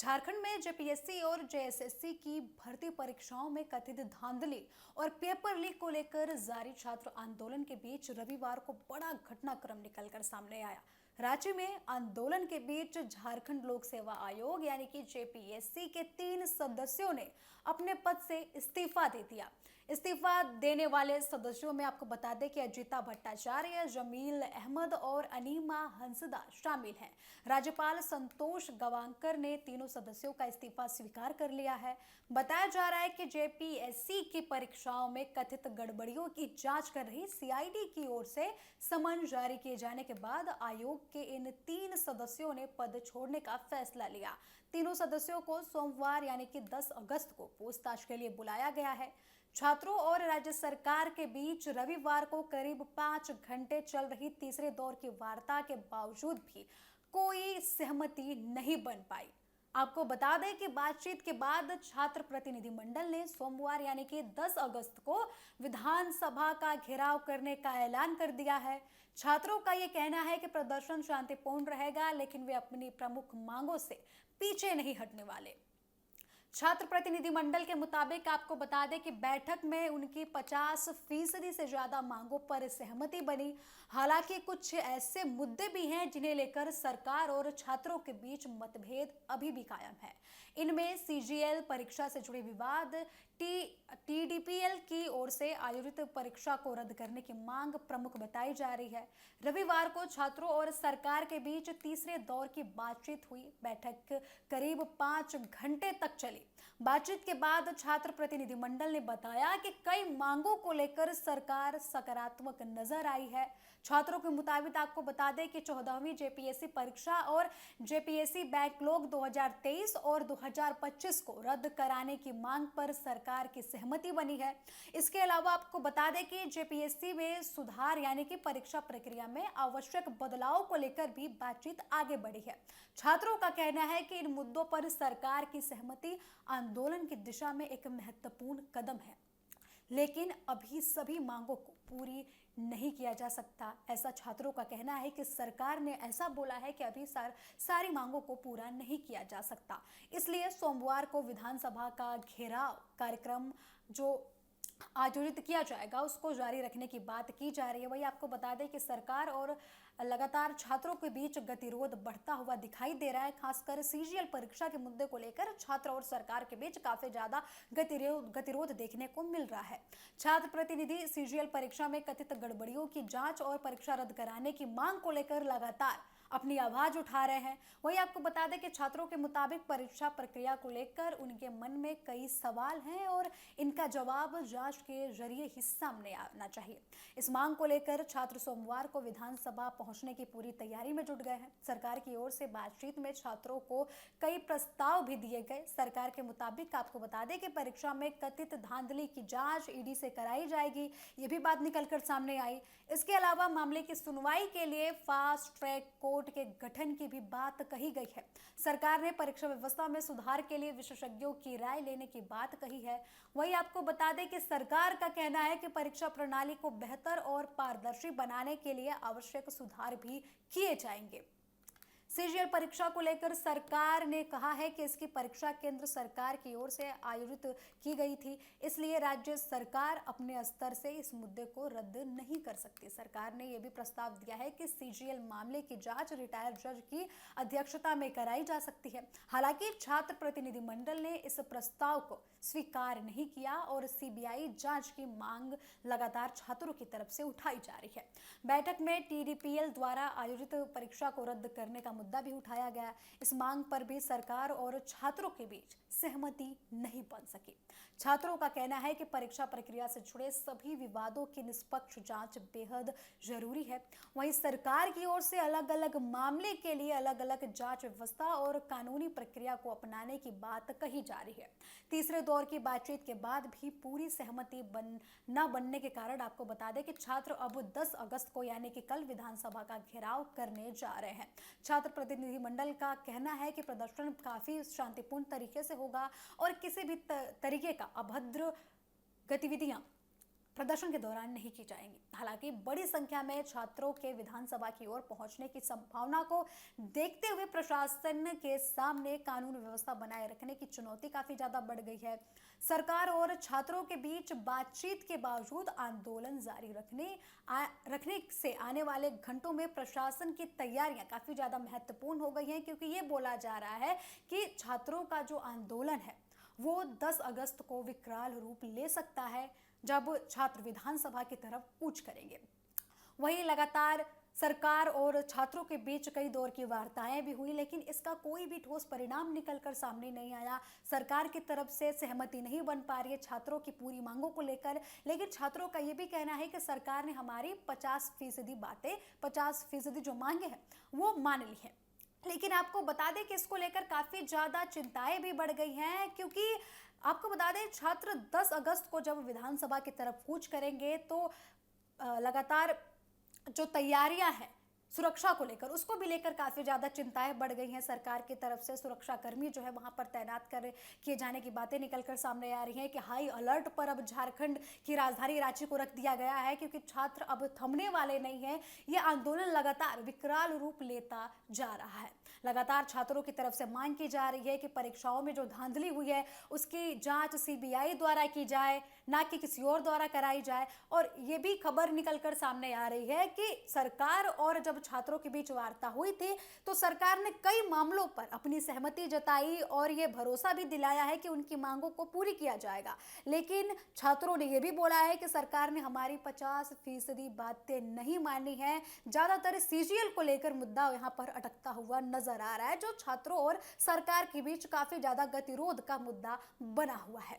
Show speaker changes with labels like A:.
A: झारखंड में जेपीएससी और जेएसएससी की भर्ती परीक्षाओं में कथित धांधली और पेपर लीक को लेकर जारी छात्र आंदोलन के बीच रविवार को बड़ा घटनाक्रम निकलकर सामने आया। राज्य में आंदोलन के बीच झारखंड लोक सेवा आयोग यानी कि जेपीएससी के 3 सदस्यों ने अपने पद से इस्तीफा दे दिया। इस्तीफा देने वाले सदस्यों में आपको बता दें कि अजिता भट्टाचार्य, जमील अहमद और अनीमा हंसदा शामिल हैं। राज्यपाल संतोष गवांकर ने तीनों सदस्यों का इस्तीफा स्वीकार कर लिया है। बताया जा रहा है कि जेपीएससी की परीक्षाओं में कथित गड़बड़ियों की जांच कर रही सीआईडी की ओर से समन जारी किए जाने के बाद आयोग के इन 3 सदस्यों ने पद छोड़ने का फैसला लिया। तीनों सदस्यों को सोमवार यानी कि 10 अगस्त को पूछताछ के लिए बुलाया गया है। छात्रों और राज्य सरकार के बीच रविवार को करीब 5 घंटे चल रही तीसरे दौर की वार्ता के बावजूद भी कोई सहमति नहीं बन पाई। आपको बता दें कि बातचीत के बाद छात्र प्रतिनिधिमंडल ने सोमवार यानी कि 10 अगस्त को विधानसभा का घेराव करने का ऐलान कर दिया है। छात्रों का यह कहना है कि प्रदर्शन शांतिपूर्ण रहेगा, लेकिन वे अपनी प्रमुख मांगों से पीछे नहीं हटने वाले। छात्र प्रतिनिधिमंडल के मुताबिक आपको बता दें कि बैठक में उनकी 50% से ज्यादा मांगों पर सहमति बनी। हालांकि कुछ ऐसे मुद्दे भी हैं जिन्हें लेकर सरकार और छात्रों के बीच मतभेद अभी भी कायम है। इनमें सीजीएल परीक्षा से जुड़े विवाद, टीडीपीएल की ओर से आयोजित परीक्षा को रद्द करने की मांग प्रमुख बताई जा रही है। रविवार को छात्रों और सरकार के बीच तीसरे दौर की बातचीत हुई। बैठक करीब 5 घंटे तक चली। बातचीत के बाद छात्र प्रतिनिधिमंडल ने बताया कि कई मांगों को लेकर सरकार सकारात्मक नजर आई है। छात्रों के मुताबिक आपको बता दें कि 14वीं जेपीएससी परीक्षा और जेपीएससी बैकलॉग 2023 और 2025 को रद्द कराने की मांग पर सरकार की सहमति बनी है। इसके अलावा आपको बता दें कि जेपीएससी में सुधार यानी कि परीक्षा प्रक्रिया में आवश्यक बदलाव को लेकर भी बातचीत आगे बढ़ी है। छात्रों का कहना है कि इन मुद्दों पर सरकार की सहमति आंदोलन की दिशा में एक महत्वपूर्ण कदम है, लेकिन अभी सभी मांगों को पूरी नहीं किया जा सकता। ऐसा छात्रों का कहना है कि सरकार ने ऐसा बोला है कि अभी सारी मांगों को पूरा नहीं किया जा सकता। इसलिए सोमवार को विधानसभा का घेराव कार्यक्रम जो आयोजित किया जाएगा उसको जारी रखने की बात की जा रही है। वही आपको बता दें कि सरकार और लगातार छात्रों के बीच गतिरोध बढ़ता हुआ दिखाई दे रहा है। खासकर सीजीएल परीक्षा के मुद्दे को लेकर छात्र और सरकार के बीच काफी ज्यादा गतिरोध देखने को मिल रहा है। छात्र प्रतिनिधि सीजीएल परीक्षा में कथित गड़बड़ियों की जांच और परीक्षा रद्द कराने की मांग को लेकर लगातार अपनी आवाज उठा रहे हैं। वही आपको बता दें कि छात्रों के मुताबिक परीक्षा प्रक्रिया को लेकर उनके मन में कई सवाल हैं और इनका जवाब जांच के जरिए ही सामने आना चाहिए। इस मांग को लेकर छात्र सोमवार को विधानसभा पहुंचने की पूरी तैयारी में जुट गए हैं। सरकार की ओर से बातचीत में छात्रों को कई प्रस्ताव भी दिए गए। सरकार के मुताबिक आपको बता दें कि परीक्षा में कथित धांधली की जांच ईडी से कराई जाएगी, ये भी बात निकलकर सामने आई। इसके अलावा मामले की सुनवाई के लिए फास्ट ट्रैक कोर्ट के गठन की भी बात कही गई है। सरकार ने परीक्षा व्यवस्था में सुधार के लिए विशेषज्ञों की राय लेने की बात कही है। वही आपको बता दें कि सरकार का कहना है कि परीक्षा प्रणाली को बेहतर और पारदर्शी बनाने के लिए आवश्यक सुधार भी किए जाएंगे। सीजीएल परीक्षा को लेकर सरकार ने कहा है कि इसकी परीक्षा केंद्र सरकार की ओर से आयोजित की गई थी, इसलिए राज्य सरकार अपने स्तर से इस मुद्दे को रद्द नहीं कर सकती। सरकार ने यह भी प्रस्ताव दिया है कि सीजीएल मामले की जांच रिटायर्ड जज की अध्यक्षता में कराई जा सकती है। हालांकि छात्र प्रतिनिधिमंडल ने इस प्रस्ताव को स्वीकार नहीं किया और सीबीआई जांच की मांग लगातार छात्रों की तरफ से उठाई जा रही है। बैठक में टीडीपीएल द्वारा आयोजित परीक्षा को रद्द करने का मुद्दा भी उठाया गया। इस मांग पर भी सरकार और छात्रों के बीच सहमति नहीं बन सकी। छात्रों का कहना है कि परीक्षा प्रक्रिया से जुड़े सभी विवादों की निष्पक्ष जांच बेहद जरूरी है। वहीं सरकार की ओर से अलग अलग मामले के लिए अलग अलग जांच व्यवस्था और कानूनी प्रक्रिया को अपनाने की बात कही जा रही है। तीसरे दौर की बातचीत के बाद भी पूरी सहमति न बनने के कारण आपको बता दें कि छात्र अब 10 अगस्त को यानी कि कल विधानसभा का घेराव करने जा रहे हैं। छात्र प्रतिनिधिमंडल का कहना है कि प्रदर्शन काफी शांतिपूर्ण तरीके से होगा और किसी भी तरीके का अभद्र गतिविधियां प्रदर्शन के दौरान नहीं की जाएंगी। हालांकि बड़ी संख्या में छात्रों के विधानसभा की ओर पहुंचने की संभावना को देखते हुए प्रशासन के सामने कानून व्यवस्था बनाए रखने की चुनौती काफी ज्यादा बढ़ गई है। सरकार और छात्रों के बीच बातचीत के बावजूद आंदोलन जारी रखने से आने वाले घंटों में प्रशासन की तैयारियां काफी ज्यादा महत्वपूर्ण हो गई हैं, क्योंकि ये बोला जा रहा है कि छात्रों का जो आंदोलन है वो 10 अगस्त को विकराल रूप ले सकता है, जब छात्र विधानसभा की तरफ कूच करेंगे। वहीं लगातार सरकार और छात्रों के बीच कई दौर की वार्ताएं भी हुई, लेकिन इसका कोई भी ठोस परिणाम निकलकर सामने नहीं आया। सरकार की तरफ से सहमति नहीं बन पा रही है छात्रों की पूरी मांगों को लेकर, लेकिन छात्रों का यह भी कहना है कि सरकार ने हमारी 50% बातें, 50% जो मांगे हैं वो मान ली है। लेकिन आपको बता दें कि इसको लेकर काफी ज्यादा चिंताएं भी बढ़ गई हैं, क्योंकि आपको बता दें छात्र 10 अगस्त को जब विधानसभा की तरफ कूच करेंगे तो लगातार जो तैयारियां हैं सुरक्षा को लेकर, उसको भी लेकर काफी ज्यादा चिंताएं बढ़ गई हैं। सरकार की तरफ से सुरक्षा कर्मी जो है वहां पर तैनात किए जाने की बातें निकलकर सामने आ रही हैं कि हाई अलर्ट पर अब झारखंड की राजधानी रांची को रख दिया गया है, क्योंकि छात्र अब थमने वाले नहीं हैं। ये आंदोलन लगातार विकराल रूप लेता जा रहा है। लगातार छात्रों की तरफ से मांग की जा रही है कि परीक्षाओं में जो धांधली हुई है उसकी जांच सीबीआई द्वारा की जाए, ना कि किसी और द्वारा कराई जाए। और ये भी खबर निकलकर सामने आ रही है कि सरकार और जब छात्रों के बीच वार्ता हुई थी तो सरकार ने कई मामलों पर अपनी सहमति जताई और ये भरोसा भी दिलाया है कि उनकी मांगों को पूरी किया जाएगा। लेकिन छात्रों ने यह भी बोला है कि सरकार ने हमारी 50% बातें नहीं मानी है। ज्यादातर सीजीएल को लेकर मुद्दा यहाँ पर अटकता हुआ नजर आ रहा है, जो छात्रों और सरकार के बीच काफी ज्यादा गतिरोध का मुद्दा बना हुआ है।